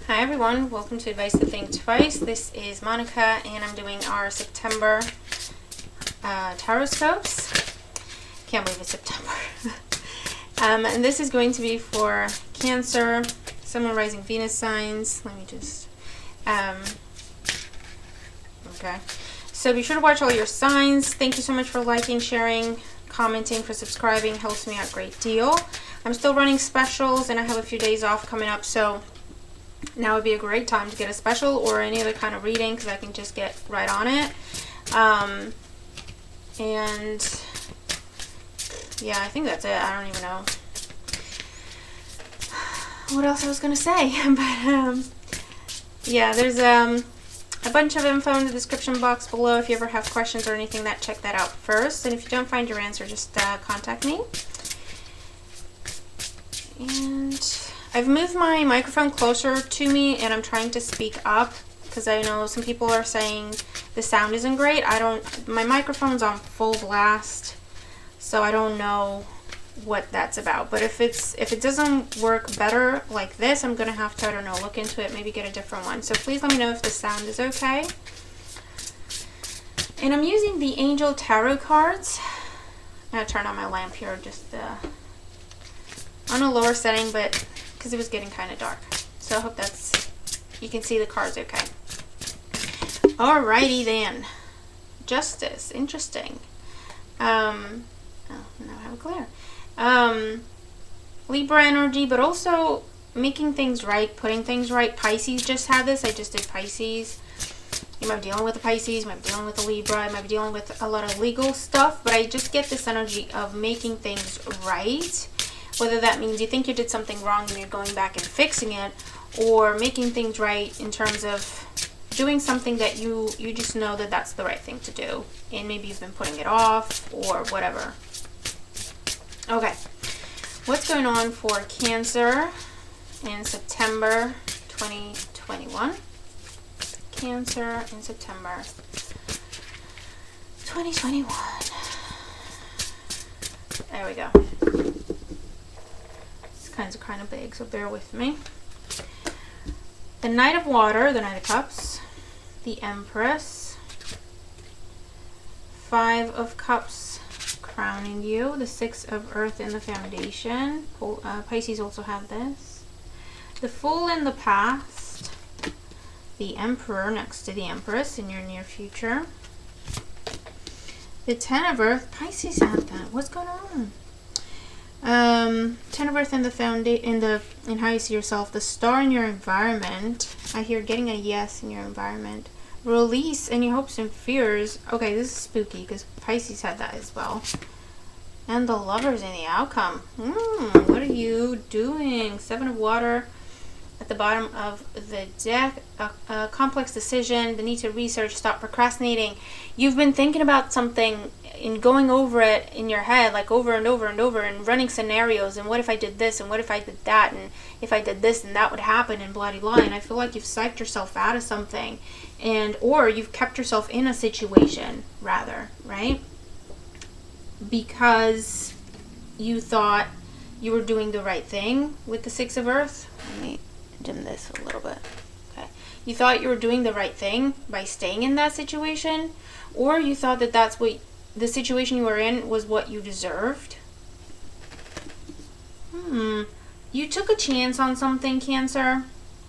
Hi everyone, welcome to Advice to Think Twice. This is Monica and I'm doing our September tarotscopes. Can't believe it's September. And this is going to be for Cancer, Sun, Moon, Rising, Venus signs. Let me just, okay. So be sure to watch all your signs. Thank you so much for liking, sharing, commenting, for subscribing. Helps me out a great deal. I'm still running specials and I have a few days off coming up, so now would be a great time to get a special or any other kind of reading because I can just get right on it. And yeah, I think that's it. I don't even know what else I was going to say. But yeah, there's a bunch of info in the description box below. If you ever have questions or anything, check that out first. And if you don't find your answer, just contact me. And I've moved my microphone closer to me and I'm trying to speak up because I know some people are saying the sound isn't great. My microphone's on full blast, so I don't know what that's about. But if it doesn't work better like this, I'm gonna have to, I don't know, look into it, maybe get a different one. So please let me know if the sound is okay. And I'm using the Angel Tarot cards. I'm gonna turn on my lamp here, just on a lower setting, but because it was getting kind of dark. So I hope you can see the cards okay. Alrighty then. Justice, interesting. Oh, now I have a glare. Libra energy, but also making things right, putting things right. Pisces just had this. I just did Pisces. You might be dealing with a Pisces, you might be dealing with a Libra, you might be dealing with a lot of legal stuff, but I just get this energy of making things right. Whether that means you think you did something wrong and you're going back and fixing it, or making things right in terms of doing something that you just know that that's the right thing to do, and maybe you've been putting it off or whatever. Okay, what's going on for Cancer in September 2021? Cancer in September 2021. There we go. Kinds are kind of big, so bear with me. The Knight of Water, the Knight of Cups, the Empress, Five of Cups crowning you, the Six of Earth in the Foundation. Pisces also have this. The Fool in the Past, the Emperor next to the Empress in your near future. The Ten of Earth, Pisces have that. What's going on? Ten of Earth in the in how you see yourself, the Star in your environment. I hear getting a yes in your environment. Release any hopes and fears. Okay, this is spooky because Pisces had that as well. And the Lovers in the outcome. What are you doing? Seven of Water at the bottom of the deck. A complex decision, the need to research, stop procrastinating. You've been thinking about something and going over it in your head, like over and over and over, and running scenarios, and what if I did this, and what if I did that, and if I did this, and that would happen, and blah, blah, blah. And I feel like you've psyched yourself out of something, or you've kept yourself in a situation, rather, right? Because you thought you were doing the right thing with the Six of Earth. Let me dim this a little bit. Okay. You thought you were doing the right thing by staying in that situation, or you thought that that's what the situation you were in was what you deserved. You took a chance on something, Cancer,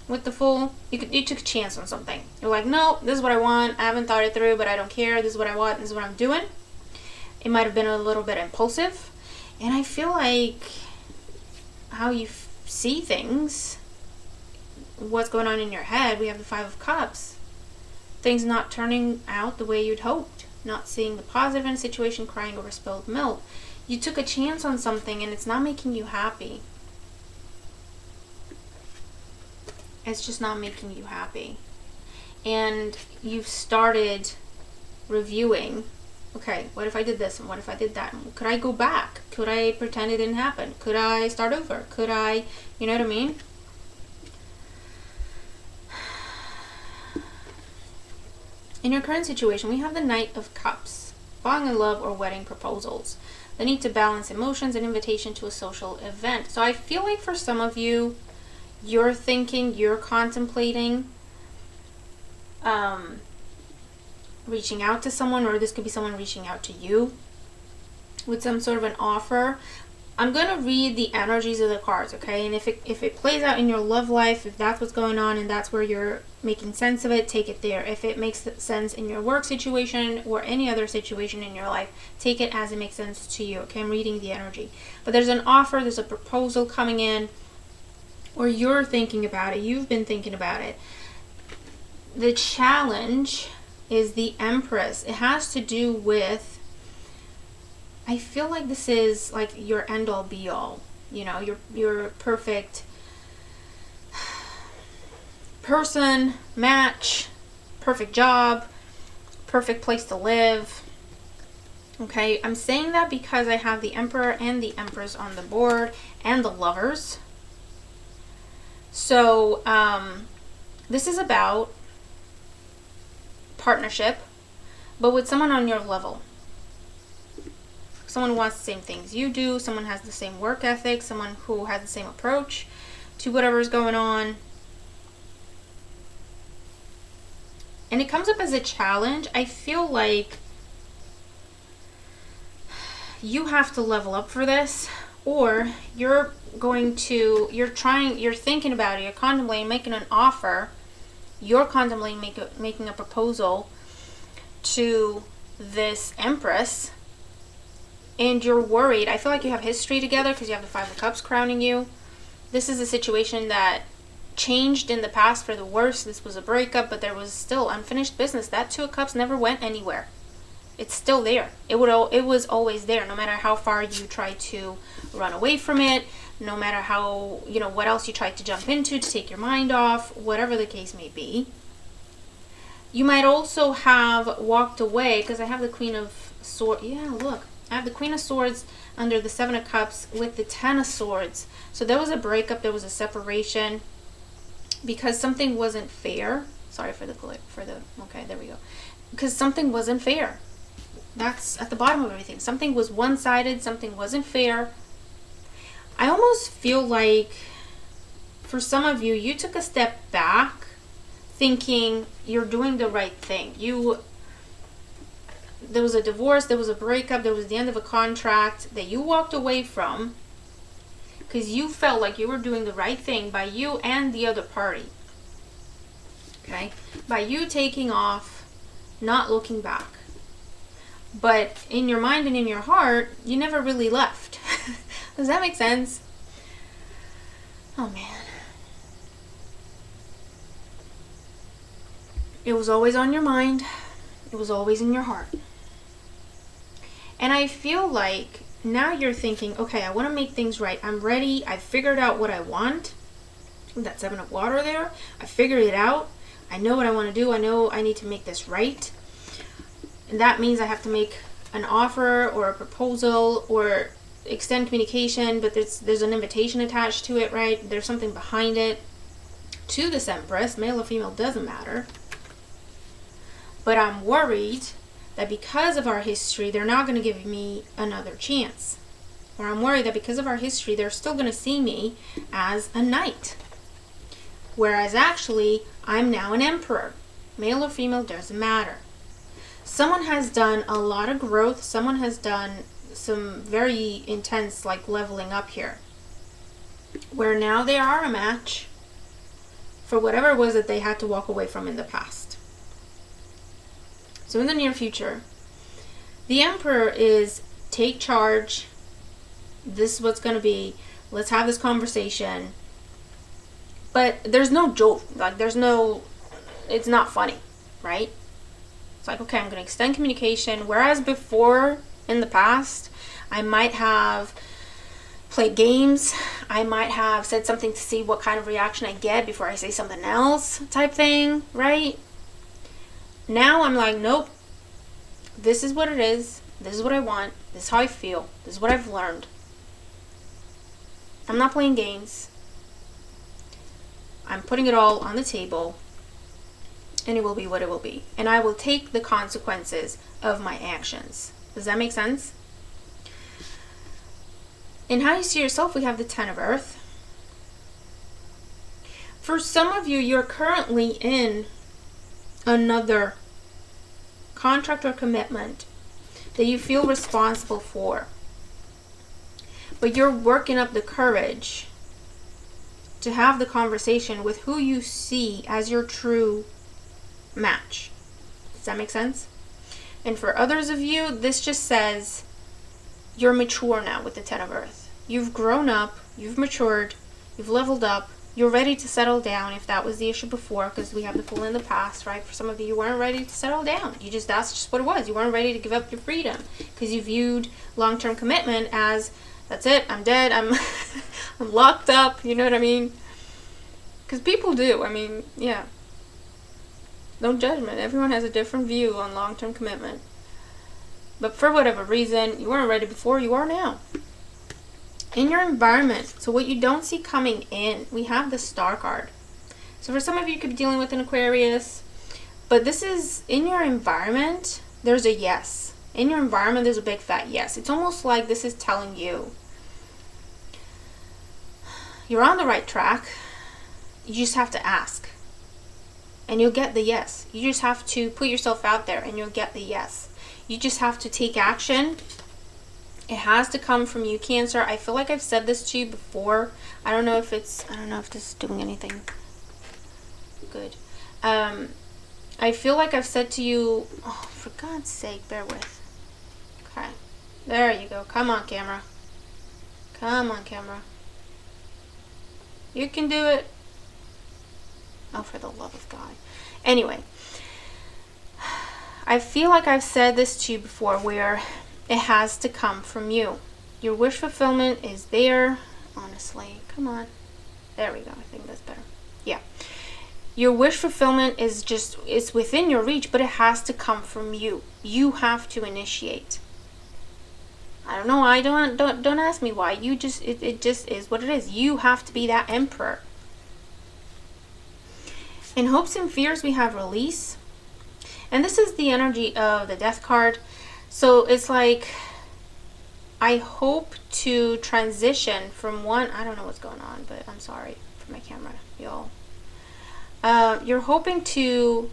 with the Fool. You took a chance on something. You're like, no, this is what I want. I haven't thought it through, but I don't care. This is what I want. This is what I'm doing. It might have been a little bit impulsive. And I feel like how you see things, what's going on in your head, we have the Five of Cups. Things not turning out the way you'd hoped. Not seeing the positive in a situation, crying over spilled milk. You took a chance on something and it's not making you happy. It's just not making you happy. And you've started reviewing, okay, what if I did this and what if I did that? Could I go back? Could I pretend it didn't happen? Could I start over? Could I, you know what I mean? In your current situation, we have the Knight of Cups, falling in love or wedding proposals, the need to balance emotions and invitation to a social event. So I feel like for some of you, you're thinking, you're contemplating reaching out to someone, or this could be someone reaching out to you with some sort of an offer. I'm going to read the energies of the cards, okay? And if it plays out in your love life, if that's what's going on and that's where you're making sense of it, take it there. If it makes sense in your work situation or any other situation in your life, take it as it makes sense to you, okay? I'm reading the energy. But there's an offer, there's a proposal coming in, or you're thinking about it, you've been thinking about it. The challenge is the Empress. It has to do with, I feel like this is like your end all be all, you know, your perfect person, match, perfect job, perfect place to live. Okay, I'm saying that because I have the Emperor and the Empress on the board and the Lovers. So this is about partnership, but with someone on your level. Someone who wants the same things you do, someone has the same work ethic, someone who has the same approach to whatever's going on. And it comes up as a challenge. I feel like you have to level up for this, or you're thinking about it, you're contemplating making an offer, you're contemplating making a proposal to this Empress, and you're worried. I feel like you have history together because you have the Five of Cups crowning you. This is a situation that changed in the past for the worse. This was a breakup, but there was still unfinished business. That Two of Cups never went anywhere. It's still there. It was always there, no matter how far you try to run away from it, no matter how, what else you tried to jump into to take your mind off, whatever the case may be. You might also have walked away, because I have the Queen of Swords. Yeah, look. I have the Queen of Swords under the Seven of Cups with the Ten of Swords. So there was a breakup, there was a separation, because something wasn't fair. Sorry for the okay, there we go. Because something wasn't fair. That's at the bottom of everything. Something was one-sided, something wasn't fair. I almost feel like for some of you, you took a step back thinking you're doing the right thing. There was a divorce, there was a breakup, there was the end of a contract that you walked away from because you felt like you were doing the right thing by you and the other party. Okay? By you taking off, not looking back. But in your mind and in your heart, you never really left. Does that make sense? Oh man. It was always on your mind. It was always in your heart. And I feel like now you're thinking, okay, I want to make things right. I'm ready. I've figured out what I want. That Seven of Water there. I figured it out. I know what I want to do. I know I need to make this right. And that means I have to make an offer or a proposal or extend communication, but there's an invitation attached to it, right? There's something behind it. To this Empress, male or female, doesn't matter. But I'm worried that because of our history, they're not going to give me another chance. Or I'm worried that because of our history, they're still going to see me as a knight. Whereas actually, I'm now an emperor. Male or female, doesn't matter. Someone has done a lot of growth. Someone has done some very intense leveling up here. Where now they are a match for whatever it was that they had to walk away from in the past. So in the near future, the Emperor is take charge. This is what's going to be. Let's have this conversation. But there's no jolt. It's not funny, right? It's like, okay, I'm going to extend communication. Whereas before, in the past, I might have played games. I might have said something to see what kind of reaction I get before I say something else type thing, right? Now I'm like, nope. This is what it is. This is what I want. This is how I feel. This is what I've learned. I'm not playing games. I'm putting it all on the table. And it will be what it will be. And I will take the consequences of my actions. Does that make sense? In how you see yourself, we have the Ten of Earth. For some of you, you're currently in another contract or commitment that you feel responsible for, but you're working up the courage to have the conversation with who you see as your true match. Does that make sense? And for others of you, this just says you're mature now with the 10 of Earth. You've grown up, you've matured, you've leveled up, you're ready to settle down if that was the issue before, because we have the Fool in the past, right? For some of you, you weren't ready to settle down. That's just what it was. You weren't ready to give up your freedom because you viewed long-term commitment as, that's it, I'm dead, I'm locked up, you know what I mean? Because people do, I mean, yeah. No judgment. Everyone has a different view on long-term commitment. But for whatever reason, you weren't ready before, you are now. In your environment, so what you don't see coming in, we have the Star card. So for some of you, you could be dealing with an Aquarius, but this is, in your environment, there's a yes. In your environment, there's a big fat yes. It's almost like this is telling you, you're on the right track, you just have to ask. And you'll get the yes. You just have to put yourself out there and you'll get the yes. You just have to take action. It has to come from you, Cancer. I feel like I've said this to you before. I don't know if this is doing anything good. I feel like I've said to you, oh, for God's sake, bear with. Okay. There you go. Come on, camera. Come on, camera. You can do it. Oh, for the love of God. Anyway, I feel like I've said this to you before where it has to come from you. Your wish fulfillment is there. Honestly, come on. There we go. I think that's better. Yeah. Your wish fulfillment is it's within your reach, but it has to come from you. You have to initiate. I don't know why. Don't ask me why. You just, it just is what it is. You have to be that emperor. In hopes and fears, we have release. And this is the energy of the Death card. So it's like, I hope to transition from one, I don't know what's going on, but I'm sorry for my camera, y'all. You're hoping to,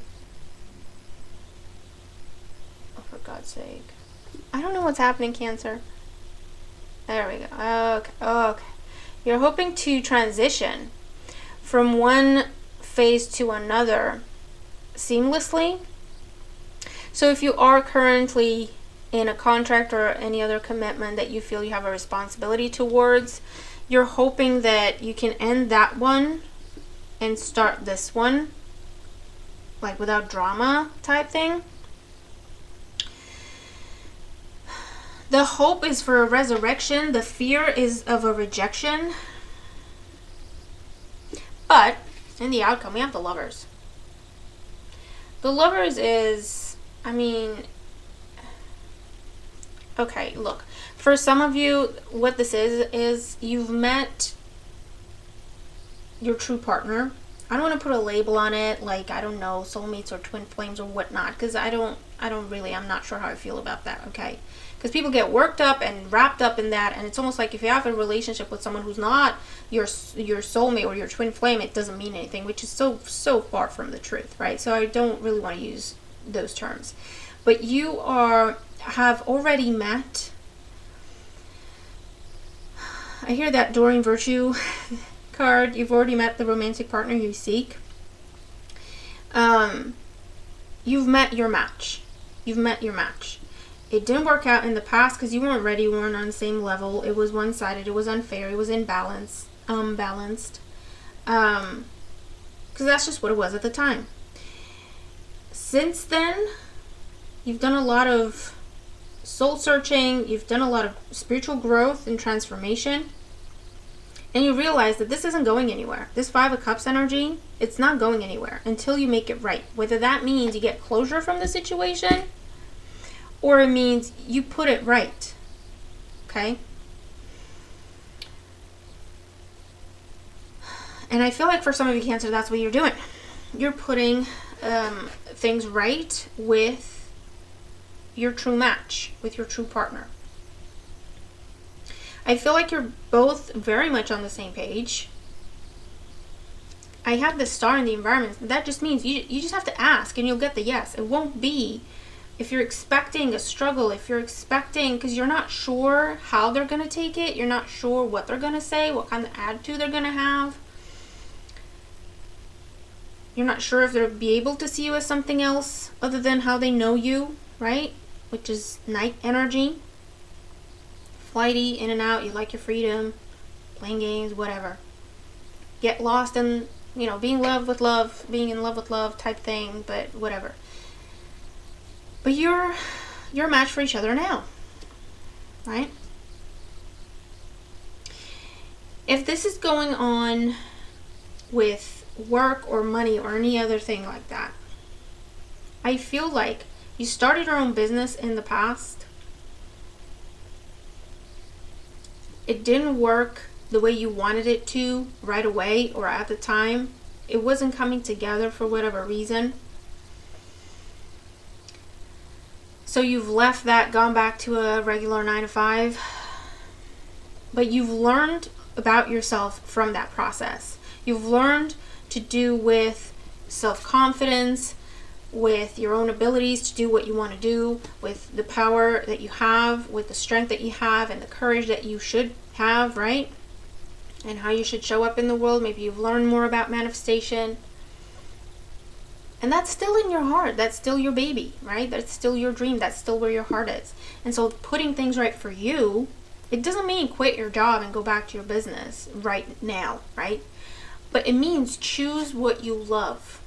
oh, for God's sake. I don't know what's happening, Cancer. There we go. Okay. You're hoping to transition from one phase to another seamlessly. So if you are currently in a contract or any other commitment that you feel you have a responsibility towards, you're hoping that you can end that one and start this one, like without drama type thing. The hope is for a resurrection. The fear is of a rejection. But in the outcome, we have the Lovers. The Lovers is, I mean, okay, look. For some of you, what this is you've met your true partner. I don't want to put a label on it, like, I don't know, soulmates or twin flames or whatnot, because I'm not sure how I feel about that, okay? Because people get worked up and wrapped up in that, and it's almost like if you have a relationship with someone who's not your soulmate or your twin flame, it doesn't mean anything, which is so far from the truth, right? So I don't really want to use those terms. But you have already met, I hear that Doreen Virtue card, you've already met the romantic partner you seek. You've met your match. It didn't work out in the past because you weren't ready, you weren't on the same level. It was one-sided, it was unfair, it was unbalanced. Because that's just what it was at the time. Since then, you've done a lot of soul searching, you've done a lot of spiritual growth and transformation, and you realize that this isn't going anywhere. This Five of Cups energy, it's not going anywhere until you make it right. Whether that means you get closure from the situation, or it means you put it right. Okay? And I feel like for some of you, Cancer, that's what you're doing. You're putting things right with your true match, with your true partner. I feel like you're both very much on the same page. I have the star in the environment. That just means you just have to ask and you'll get the yes. It won't be, if you're expecting a struggle, if you're expecting, because you're not sure how they're going to take it, you're not sure what they're going to say, what kind of attitude they're going to have. You're not sure if they'll be able to see you as something else other than how they know you, right? Which is night energy. Flighty, in and out, you like your freedom, playing games, whatever. Get lost in, being in love with love type thing, but whatever. But you're a match for each other now, right? If this is going on with work or money or any other thing like that, I feel like you started your own business in the past. It didn't work the way you wanted it to right away or at the time. It wasn't coming together for whatever reason. So you've left that, gone back to a regular 9-to-5. But you've learned about yourself from that process. You've learned to do with self-confidence, with your own abilities to do what you want to do, with the power that you have, with the strength that you have, and the courage that you should have, right? And how you should show up in the world. Maybe you've learned more about manifestation. And that's still in your heart. That's still your baby, right? That's still your dream. That's still where your heart is. And so putting things right for you, it doesn't mean quit your job and go back to your business right now, right? But it means choose what you love.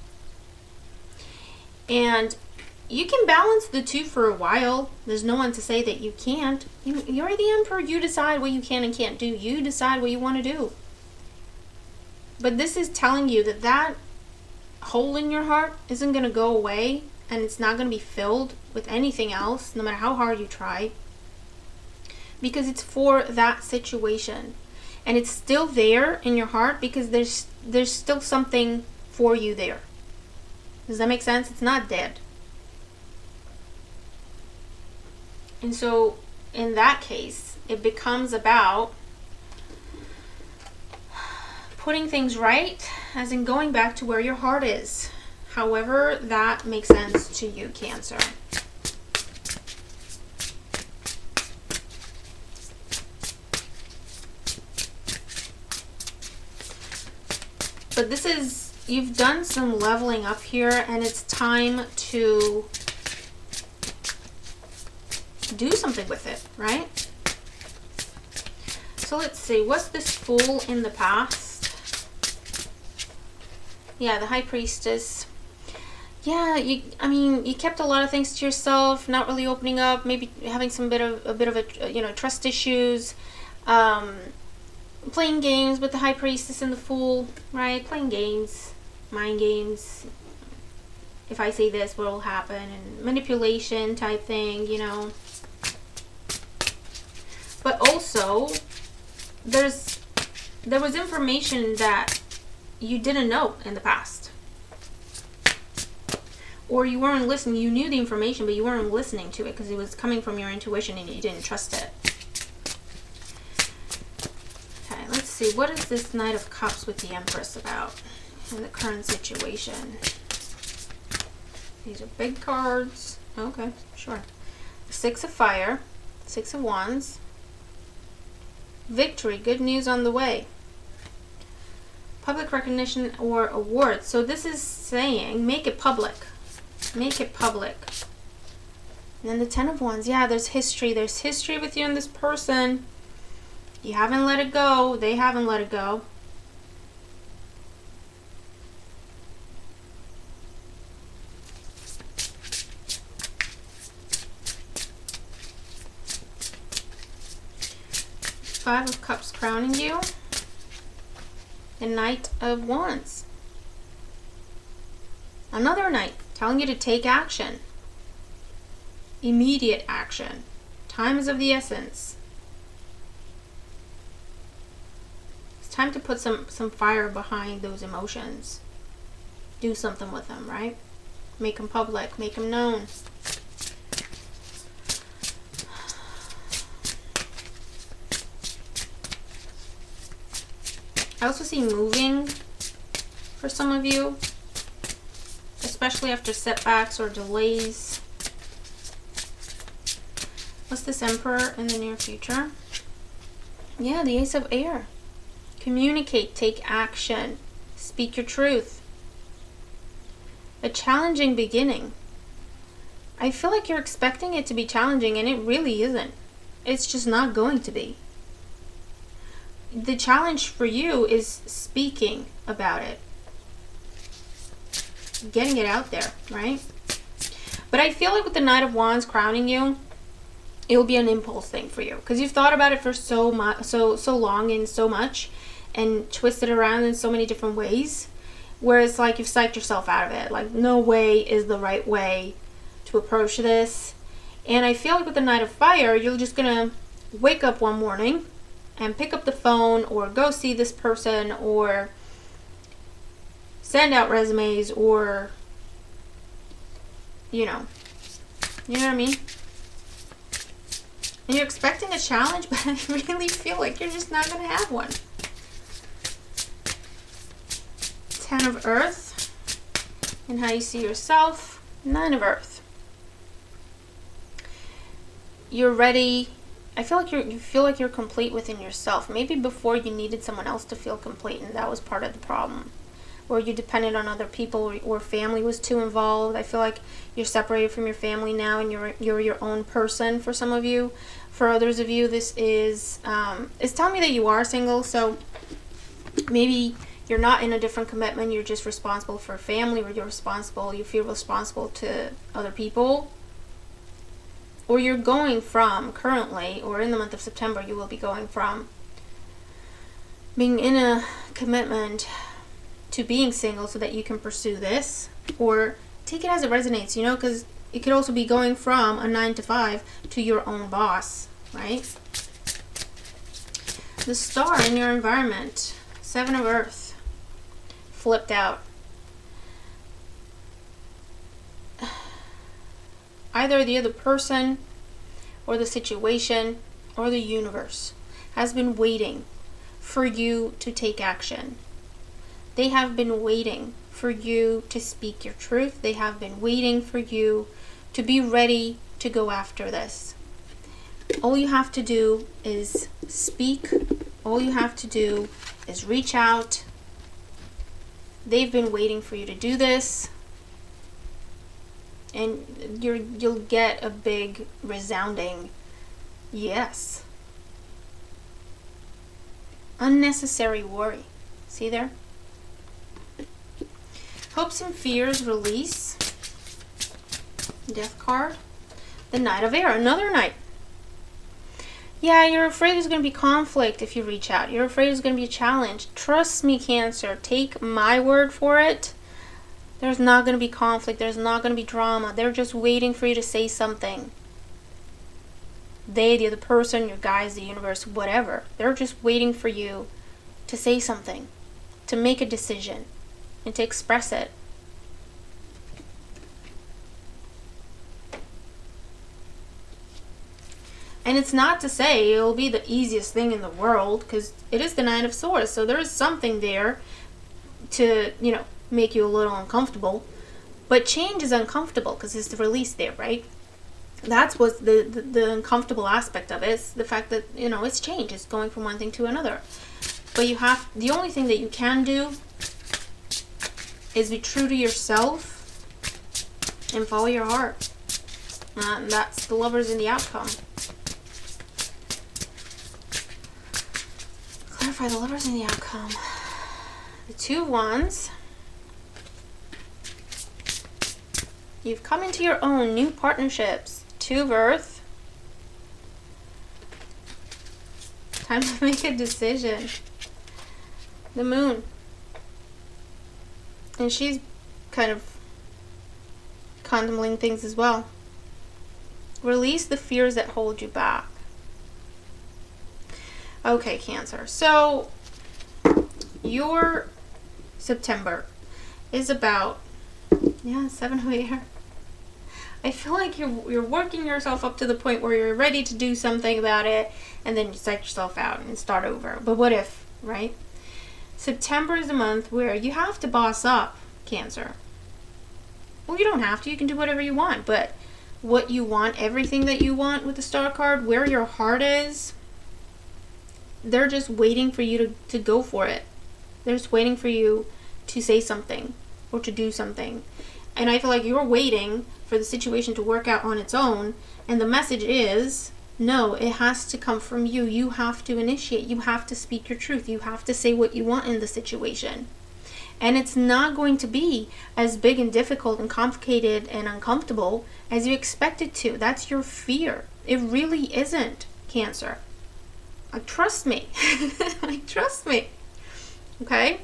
And you can balance the two for a while. There's no one to say that you can't. You're the emperor. You decide what you can and can't do. You decide what you want to do. But this is telling you that hole in your heart isn't going to go away, and it's not going to be filled with anything else, no matter how hard you try, because it's for that situation. And it's still there in your heart because there's still something for you there. Does that make sense? It's not dead. And so in that case, it becomes about putting things right, as in going back to where your heart is. However that makes sense to you, Cancer. But this is, you've done some leveling up here, and it's time to do something with it, right? So let's see, what's this Fool in the past? Yeah, the High Priestess. Yeah, you kept a lot of things to yourself, not really opening up, maybe having a bit of trust issues, playing games with the High Priestess and the Fool, right? Playing games, mind games. If I say this, what will happen? And manipulation type thing, But also, there was information that you didn't know in the past. Or you weren't listening. You knew the information, but you weren't listening to it because it was coming from your intuition and you didn't trust it. Okay, let's see. What is this Knight of Cups with the Empress about in the current situation? These are big cards. Okay, sure. Six of Fire, Six of Wands. Victory, good news on the way. Public recognition or awards. So this is saying, make it public. Make it public. And then the Ten of Wands. Yeah, there's history. There's history with you and this person. You haven't let it go. They haven't let it go. Five of Cups crowning you. The Knight of Wands. Another knight telling you to take action. Immediate action. Time is of the essence. It's time to put some fire behind those emotions. Do something with them, right? Make them public. Make them known. I also see moving for some of you, especially after setbacks or delays. What's this Emperor in the near future? Yeah, the Ace of Air. Communicate, take action, speak your truth. A challenging beginning. I feel like you're expecting it to be challenging, and it really isn't. It's just not going to be. The challenge for you is speaking about it. Getting it out there, right? But I feel like with the Knight of Wands crowning you, it will be an impulse thing for you. Because you've thought about it for so long and so much, and twisted around in so many different ways. Where it's like you've psyched yourself out of it. Like, no way is the right way to approach this. And I feel like with the Knight of Fire, you're just gonna wake up one morning and pick up the phone, or go see this person, or send out resumes, or you know what I mean? And you're expecting a challenge, but I really feel like you're just not gonna have one. Ten of Earth, and how you see yourself. Nine of Earth. You're ready. I feel like you feel like you're complete within yourself. Maybe before you needed someone else to feel complete, and that was part of the problem. Or you depended on other people, or family was too involved. I feel like you're separated from your family now, and you're your own person for some of you. For others of you, this is it's telling me that you are single, so maybe you're not in a different commitment, you're just responsible for family, or you feel responsible to other people. Or you're going from, currently, or in the month of September, you will be going from being in a commitment to being single so that you can pursue this. Or take it as it resonates, because it could also be going from a 9 to 5 to your own boss, right? The Star in your environment. Seven of Earth. Flipped out. Either the other person, or the situation, or the universe has been waiting for you to take action. They have been waiting for you to speak your truth. They have been waiting for you to be ready to go after this. All you have to do is speak. All you have to do is reach out. They've been waiting for you to do this. And you'll get a big resounding yes. Unnecessary worry. See there? Hopes and fears release. Death card. The Knight of Air. Another knight. Yeah, you're afraid there's going to be conflict if you reach out. You're afraid there's going to be a challenge. Trust me, Cancer. Take my word for it. There's not going to be conflict. There's not going to be drama. They're just waiting for you to say something. They, the other person, your guides, the universe, whatever. They're just waiting for you to say something, to make a decision, and to express it. And it's not to say it'll be the easiest thing in the world, because it is the Nine of Swords. So there is something there to, make you a little uncomfortable. But change is uncomfortable because it's the release there, right? That's what's the uncomfortable aspect of it. It's the fact that, it's change. It's going from one thing to another. But the only thing that you can do is be true to yourself and follow your heart. And that's the Lovers in the outcome. Clarify the Lovers in the outcome. The Two of Wands. You've come into your own new partnerships. Two of Earth. Time to make a decision. The Moon. And she's kind of contemplating things as well. Release the fears that hold you back. Okay, Cancer. So, your September is about, Seven of Air. I feel like you're working yourself up to the point where you're ready to do something about it, and then you psych yourself out and start over. But what if, right? September is the month where you have to boss up, Cancer. Well, you don't have to. You can do whatever you want. But what you want, everything that you want with the Star card, where your heart is, they're just waiting for you to go for it. They're just waiting for you to say something or to do something. And I feel like you're waiting for the situation to work out on its own. And the message is, no, it has to come from you. You have to initiate. You have to speak your truth. You have to say what you want in the situation. And it's not going to be as big and difficult and complicated and uncomfortable as you expect it to. That's your fear. It really isn't, Cancer. Like, trust me. Like, trust me. Okay?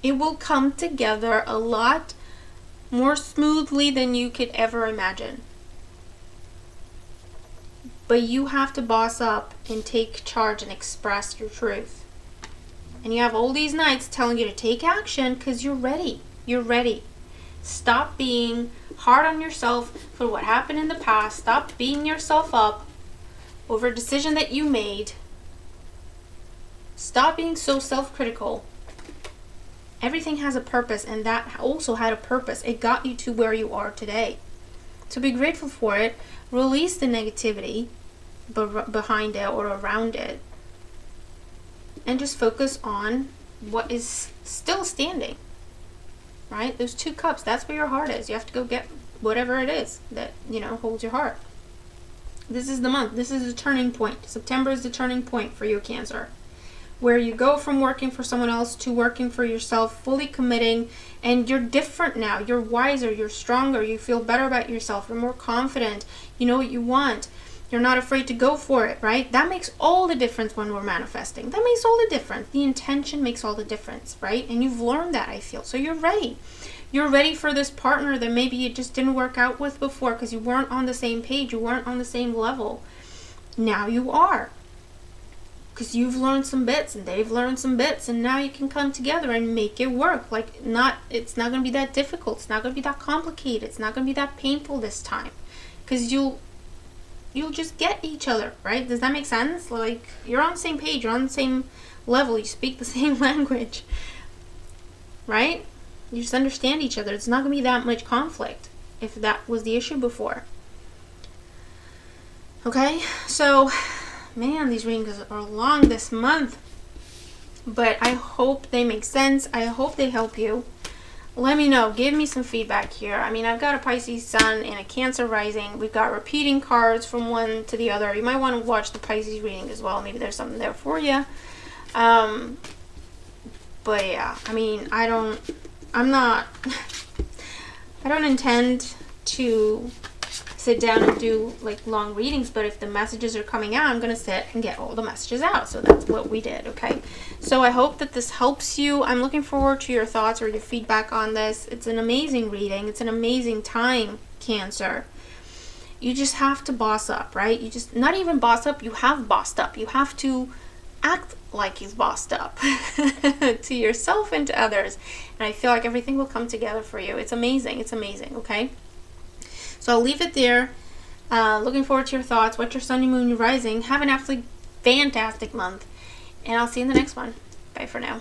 It will come together a lot more smoothly than you could ever imagine. But you have to boss up and take charge and express your truth. And you have all these knights telling you to take action because you're ready. You're ready. Stop being hard on yourself for what happened in the past. Stop beating yourself up over a decision that you made. Stop being so self-critical. Everything has a purpose, and that also had a purpose. It got you to where you are today. So be grateful for it. Release the negativity behind it or around it. And just focus on what is still standing. Right? Those 2 cups, that's where your heart is. You have to go get whatever it is that, holds your heart. This is the month. This is the turning point. September is the turning point for you, Cancer. Where you go from working for someone else to working for yourself, fully committing, and you're different now. You're wiser, you're stronger, you feel better about yourself, you're more confident, you know what you want. You're not afraid to go for it, right? That makes all the difference when we're manifesting. That makes all the difference. The intention makes all the difference, right? And you've learned that, I feel. So you're ready. You're ready for this partner that maybe you just didn't work out with before because you weren't on the same page, you weren't on the same level. Now you are. Because you've learned some bits and they've learned some bits, and now you can come together and make it work. It's not going to be that difficult. It's not going to be that complicated. It's not going to be that painful this time. Because you'll just get each other, right? Does that make sense? Like, you're on the same page, you're on the same level, you speak the same language, right? You just understand each other. It's not going to be that much conflict if that was the issue before. Okay, so, man, these readings are long this month, but I hope they make sense. I hope they help you. Let me know. Give me some feedback here. I mean, I've got a Pisces Sun and a Cancer Rising. We've got repeating cards from one to the other. You might want to watch the Pisces reading as well. Maybe there's something there for you. But yeah, I mean, I don't intend to sit down and do like long readings, but if the messages are coming out, I'm going to sit and get all the messages out. So that's what we did, okay? So I hope that this helps you. I'm looking forward to your thoughts or your feedback on this. It's an amazing reading. It's an amazing time, Cancer. You just have to boss up, right? You just, not even boss up, you have bossed up. You have to act like you've bossed up to yourself and to others. And I feel like everything will come together for you. It's amazing. It's amazing, okay? So I'll leave it there. Looking forward to your thoughts. What's your sun, your moon, your rising? Have an absolutely fantastic month. And I'll see you in the next one. Bye for now.